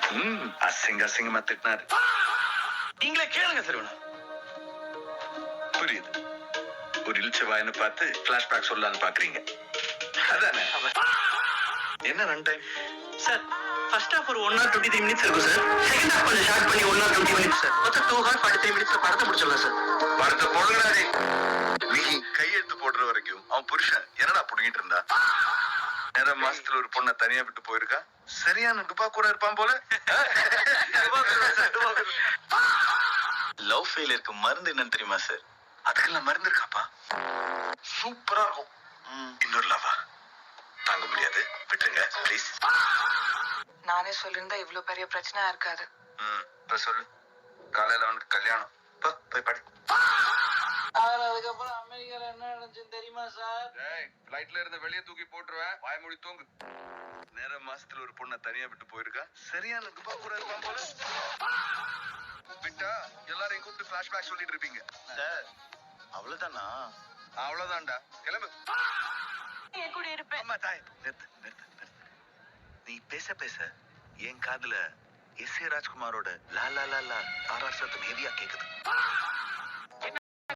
அசிங்கமா திட்டினாரு. நீங்களே கேளுங்க சரவணா. புரியுது. ஒரு இழிச்சவாயனை பார்த்து பிளாஷ்பேக் சொல்லலாம்னு பாக்குறீங்க அதானே? என்ன run time sir? First half ஒரு 1 hour 23 minutes இருக்கும் சார். செகண்ட் ஹாஃப் கொஞ்சம் ஷார்ட் பண்ணி 1 hour 20 minutes சார். மொத்தம் 2 hour 43 minutes படத்தை முடிச்சிடலாம் சார். படத்தை போடுறாரு. நீ கையெழுத்து போடுற வரைக்கும் அவன் புருஷன் என்னடா புடிங்கிட்டு இருந்தா? நேர மாசத்துல ஒரு பொண்ணை தனியா விட்டு போயிருக்கா. சரியான டுபா கூட இருப்பான் போல. லவ் ஃபெயிலியருக்கு மருந்து என்னன்னு தெரியுமா சார்? அதுக்கெல்லாம் மருந்து இருக்காப்பா. சூப்பரா இருக்கும். இன்னொரு லவா தாங்க முடியாது, விட்டுருங்க ப்ளீஸ். நானே சொல்லியிருந்தா இவ்வளவு பெரிய பிரச்சனையா இருக்காது. இப்ப சொல்லு. காலையில அவனுக்கு கல்யாணம். போய் படி. அதுக்கப்புறம் அமெரிக்கால என்ன நடந்துச்சுன்னு தெரியுமா சார்? ஃளைட்ல இருந்து வெளியே தூக்கி போட்டுருவேன். வாய் மூடி தூங்கு. நேர மாசத்துல ஒரு பொண்ணை தனியா விட்டு போயிருக்கா. சரியான துபா கூட இருப்பான் போல. விட்டா எல்லாரையும் கூப்பிட்டு பிளாஷ்பேக் சொல்லிட்டு இருப்பீங்க சார். அவ்வளவுதானா? அவ்வளவுதான்டா. கிளம்பு. என் கூட இருப்பேன். அம்மா தாய் நிறுத்து. நீ பேச பேச என் காதுல S A ராஜ்குமாரோட law law law law RR சத்தம் ஹெவியா கேக்குது.